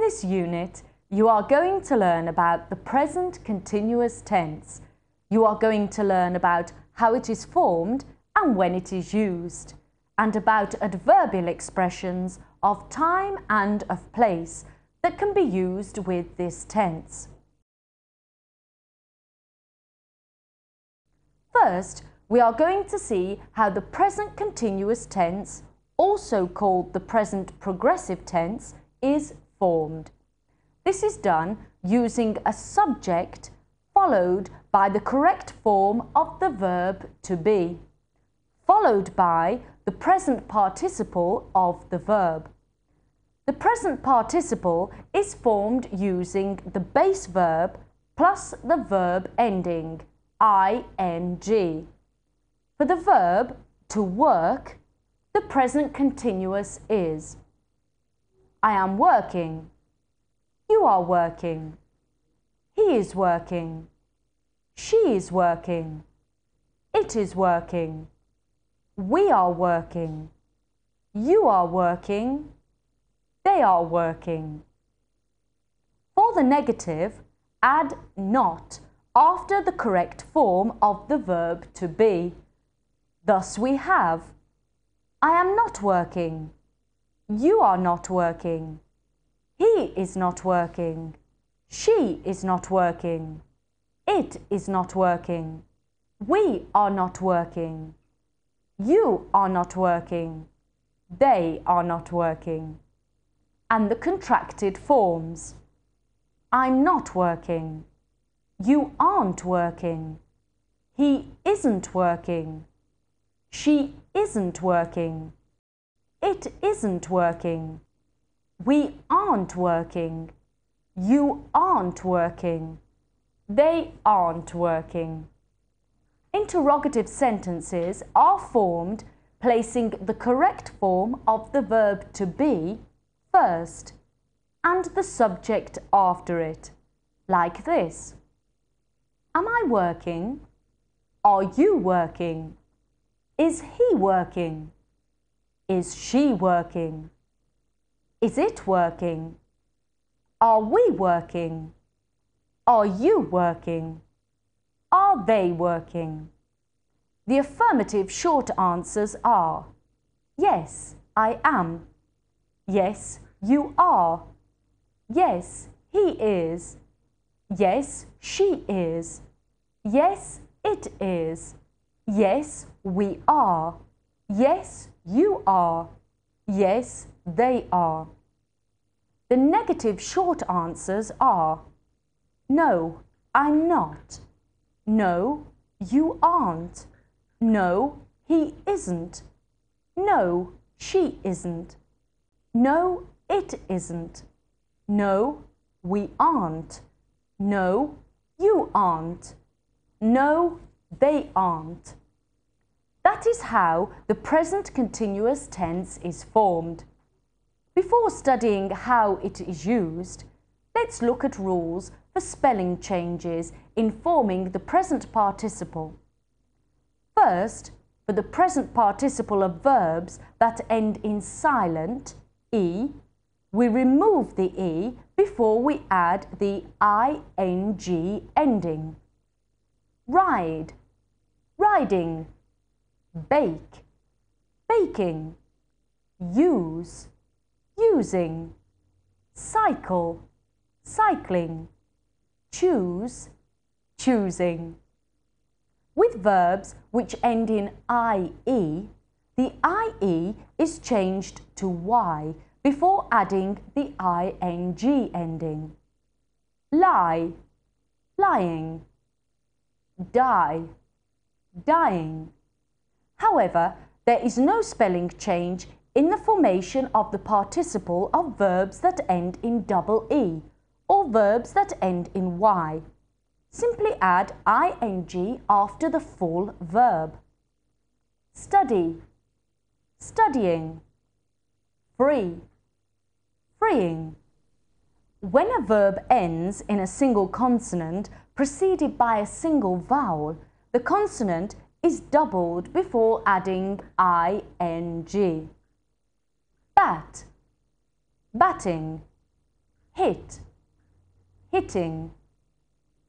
this unit, you are going to learn about the present continuous tense. You are going to learn about how it is formed and when it is used, and about adverbial expressions of time and of place that can be used with this tense. First, we are going to see how the present continuous tense, also called the present progressive tense, is formed. This is done using a subject followed by the correct form of the verb to be, followed by the present participle of the verb. The present participle is formed using the base verb plus the verb ending ing. For the verb to work, the present continuous is I am working, you are working, he is working, she is working, it is working, we are working, you are working, they are working. For the negative, add not after the correct form of the verb to be. Thus we have I am not working, you are not working, he is not working, she is not working, it is not working, we are not working, you are not working, they are not working. And the contracted forms. I'm not working, you aren't working, he isn't working, she isn't working, it isn't working, we aren't working, you aren't working, they aren't working. Interrogative sentences are formed placing the correct form of the verb to be first and the subject after it, like this. Am I working? Are you working? Is he working? Is she working? Is it working? Are we working? Are you working? Are they working? The affirmative short answers are yes, I am. Yes, you are. Yes, he is. Yes, she is. Yes, it is. Yes, we are. Yes, you are. Yes, they are. The negative short answers are no, I'm not. No, you aren't. No, he isn't. No, she isn't. No, it isn't. No, we aren't. No, you aren't. No, they aren't. That is how the present continuous tense is formed. Before studying how it is used, let's look at rules for spelling changes in forming the present participle. First, for the present participle of verbs that end in silent, e, we remove the e before we add the ing ending. Ride, riding. Bake, baking. Use, using. Cycle, cycling. Choose, choosing. With verbs which end in ie, the ie is changed to y before adding the ing ending. Lie, lying. Die, dying. However, there is no spelling change in the formation of the participle of verbs that end in double e or verbs that end in y. Simply add ing after the full verb. Study, studying. Free, freeing. When a verb ends in a single consonant preceded by a single vowel, the consonant is doubled before adding ing. Bat, batting. hit, hitting,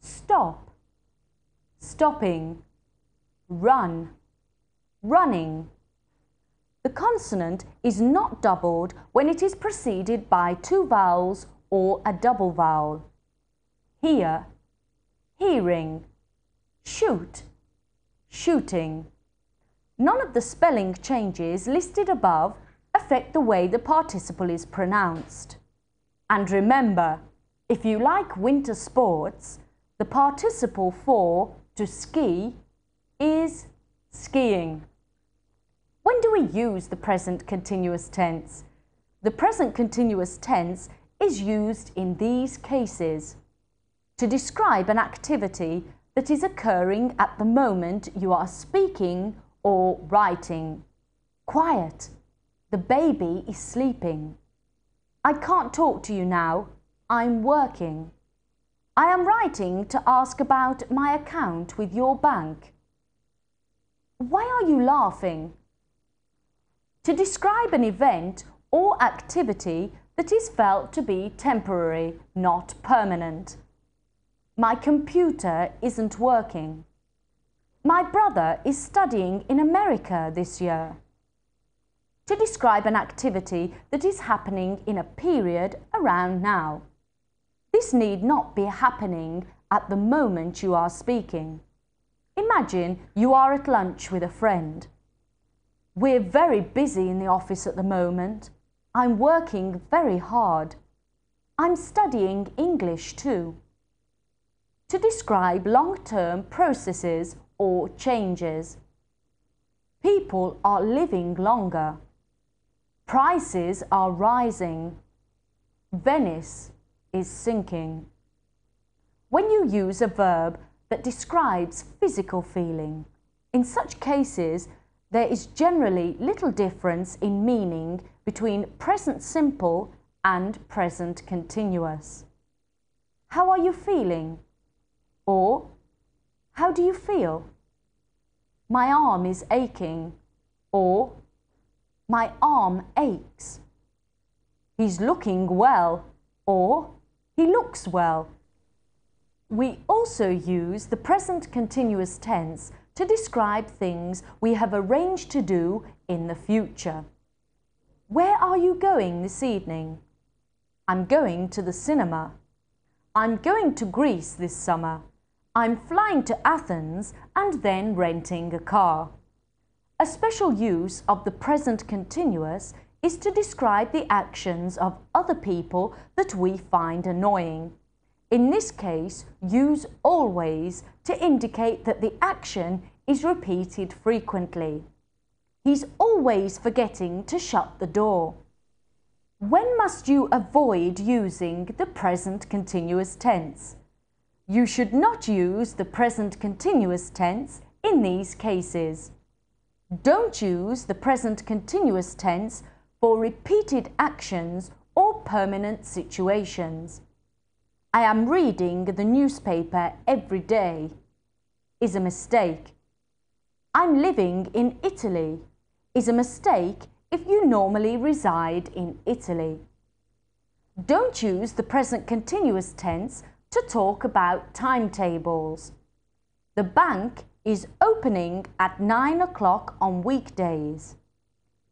stop, stopping, run, running. The consonant is not doubled when it is preceded by two vowels or a double vowel. Hear, hearing, shoot, shooting. None of the spelling changes listed above affect the way the participle is pronounced. And remember, if you like winter sports, the participle for to ski is skiing. When do we use the present continuous tense? The present continuous tense is used in these cases: to describe an activity that is occurring at the moment you are speaking or writing. Quiet. The baby is sleeping. I can't talk to you now. I'm working. I am writing to ask about my account with your bank. Why are you laughing? To describe an event or activity that is felt to be temporary, not permanent. My computer isn't working. My brother is studying in America this year. To describe an activity that is happening in a period around now. This need not be happening at the moment you are speaking. Imagine you are at lunch with a friend. We're very busy in the office at the moment. I'm working very hard. I'm studying English too. To describe long-term processes or changes. People are living longer. Prices are rising. Venice is sinking. When you use a verb that describes physical feeling, in such cases there is generally little difference in meaning between present simple and present continuous. How are you feeling? Or, how do you feel? My arm is aching. Or, my arm aches. He's looking well. Or, he looks well. We also use the present continuous tense to describe things we have arranged to do in the future. Where are you going this evening? I'm going to the cinema. I'm going to Greece this summer. I'm flying to Athens and then renting a car. A special use of the present continuous is to describe the actions of other people that we find annoying. In this case, use always to indicate that the action is repeated frequently. He's always forgetting to shut the door. When must you avoid using the present continuous tense? You should not use the present continuous tense in these cases. Don't use the present continuous tense for repeated actions or permanent situations. I am reading the newspaper every day is a mistake. I'm living in Italy is a mistake if you normally reside in Italy. Don't use the present continuous tense to talk about timetables. The bank is opening at 9 o'clock on weekdays.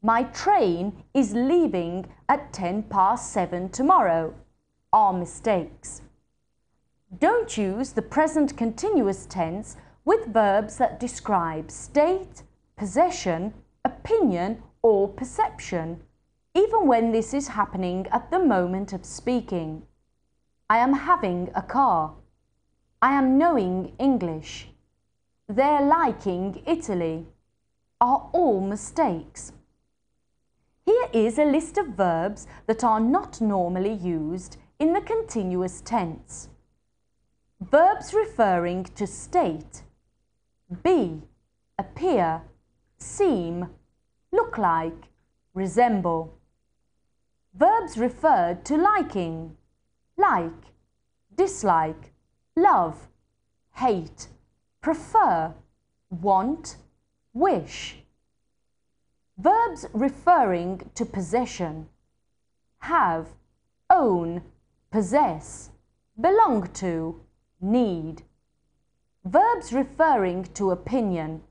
My train is leaving at 7:10 tomorrow are mistakes. Don't use the present continuous tense with verbs that describe state, possession, opinion or perception, even when this is happening at the moment of speaking. I am having a car. I am knowing English. They're liking Italy are all mistakes. Here is a list of verbs that are not normally used in the continuous tense. Verbs referring to state: be, appear, seem, look like, resemble. Verbs referred to liking: like, dislike, love, hate, prefer, want, wish. Verbs referring to possession: have, own, possess, belong to, need. Verbs referring to opinion: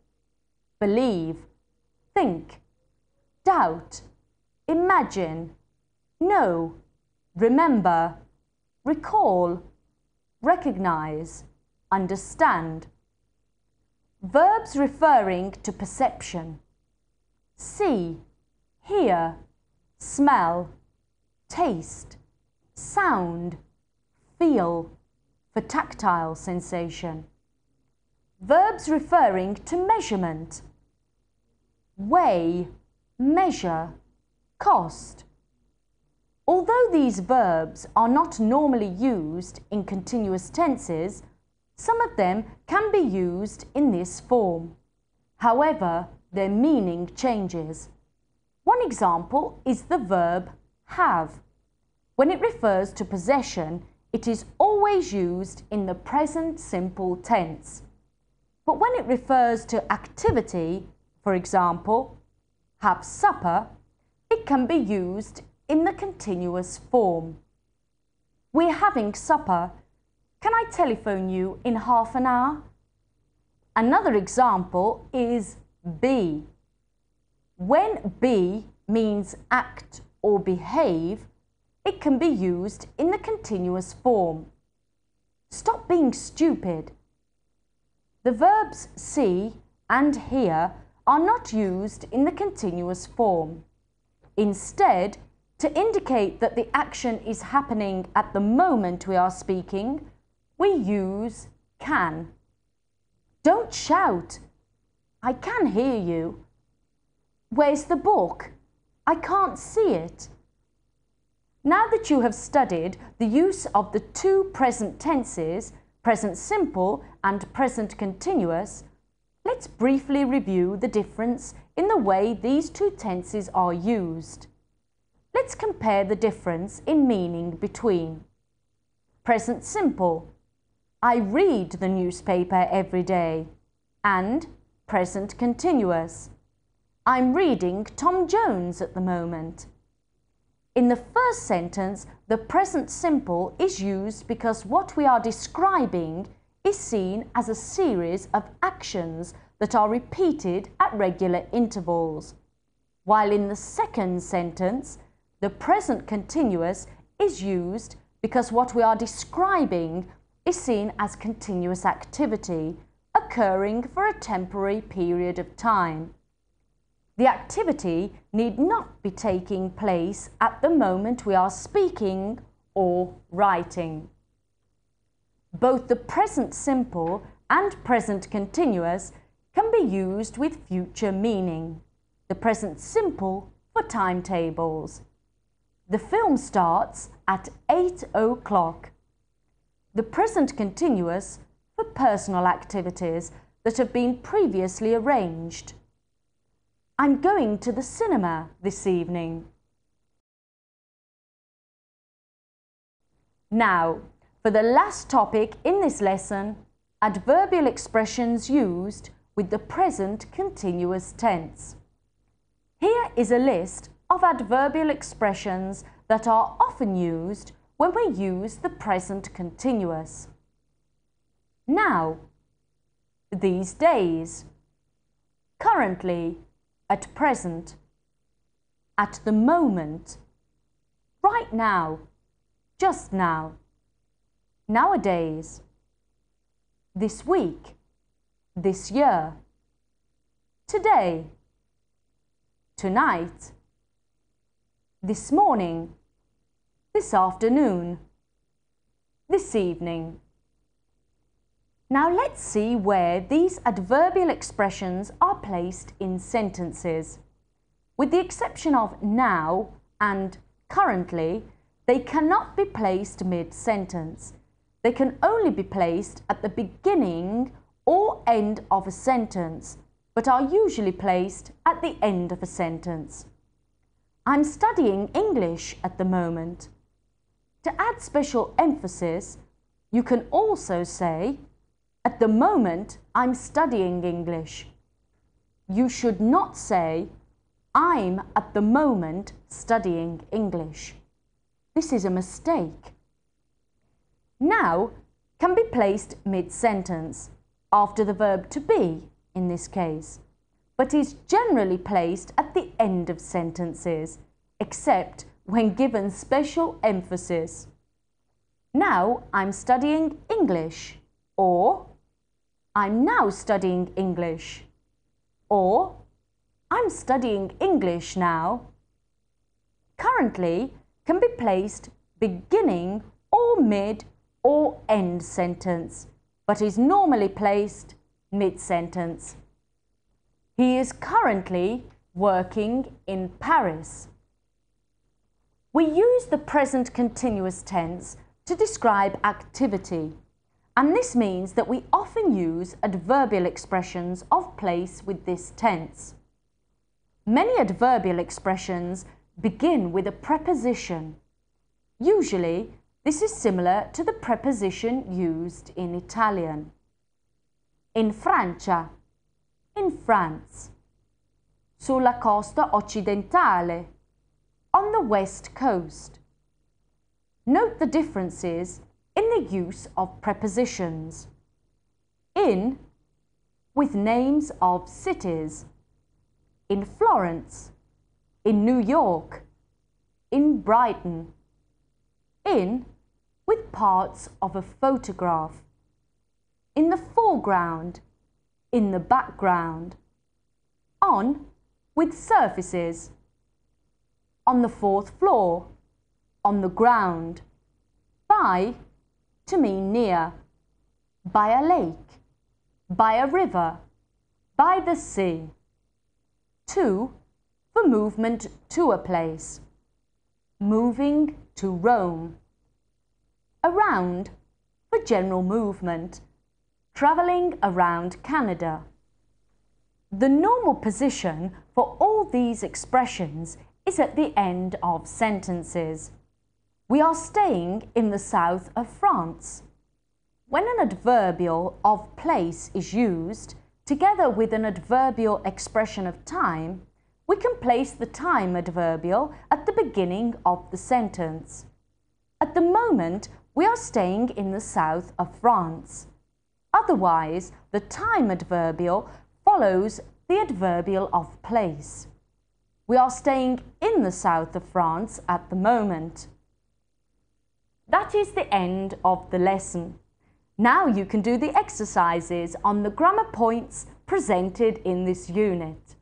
believe, think, doubt, imagine, know, remember, recall, recognize, understand. Verbs referring to perception: see, hear, smell, taste, sound, feel, for tactile sensation. Verbs referring to measurement: weigh, measure, cost. Although these verbs are not normally used in continuous tenses, some of them can be used in this form. However, their meaning changes. One example is the verb have. When it refers to possession, it is always used in the present simple tense. But when it refers to activity, for example, have supper, it can be used in the continuous form. We're having supper. Can I telephone you in half an hour? Another example is be. When be means act or behave, it can be used in the continuous form. Stop being stupid. The verbs see and hear are not used in the continuous form. Instead, to indicate that the action is happening at the moment we are speaking, we use can. Don't shout. I can hear you. Where's the book? I can't see it. Now that you have studied the use of the two present tenses, present simple and present continuous, let's briefly review the difference in the way these two tenses are used. Let's compare the difference in meaning between present simple: I read the newspaper every day, and present continuous: I'm reading Tom Jones at the moment. In the first sentence, the present simple is used because what we are describing is seen as a series of actions that are repeated at regular intervals, while in the second sentence, the present continuous is used because what we are describing is seen as continuous activity occurring for a temporary period of time. The activity need not be taking place at the moment we are speaking or writing. Both the present simple and present continuous can be used with future meaning. The present simple for timetables. The film starts at 8 o'clock. The present continuous for personal activities that have been previously arranged. I'm going to the cinema this evening. Now, for the last topic in this lesson, adverbial expressions used with the present continuous tense. Here is a list of adverbial expressions that are often used when we use the present continuous. Now, these days, currently, at present, at the moment, right now, just now, nowadays, this week, this year, today, tonight, this morning, this afternoon, this evening. Now let's see where these adverbial expressions are placed in sentences. With the exception of now and currently, they cannot be placed mid-sentence. They can only be placed at the beginning or end of a sentence, but are usually placed at the end of a sentence. I'm studying English at the moment. To add special emphasis, you can also say, at the moment, I'm studying English. You should not say, I'm at the moment studying English. This is a mistake. Now can be placed mid-sentence, after the verb to be in this case, but is generally placed at the end of sentences, except when given special emphasis. Now I'm studying English, or I'm now studying English, or I'm studying English now. Currently can be placed beginning or mid or end sentence, but is normally placed mid-sentence. He is currently working in Paris. We use the present continuous tense to describe activity, and this means that we often use adverbial expressions of place with this tense. Many adverbial expressions begin with a preposition. Usually, this is similar to the preposition used in Italian. In Francia, in France. Sulla costa occidentale, on the west coast. Note the differences in the use of prepositions. In, with names of cities. In Florence, in New York, in Brighton. In, with parts of a photograph. In the foreground, in the background. On, with surfaces. On the fourth floor, on the ground. By, to mean near. By a lake, by a river, by the sea. To, for movement to a place. Moving to Rome. Around, for general movement. Travelling around Canada. The normal position for all these expressions is at the end of sentences. We are staying in the south of France. When an adverbial of place is used, together with an adverbial expression of time, we can place the time adverbial at the beginning of the sentence. At the moment, we are staying in the south of France. Otherwise, the time adverbial follows the adverbial of place. We are staying in the south of France at the moment. That is the end of the lesson. Now you can do the exercises on the grammar points presented in this unit.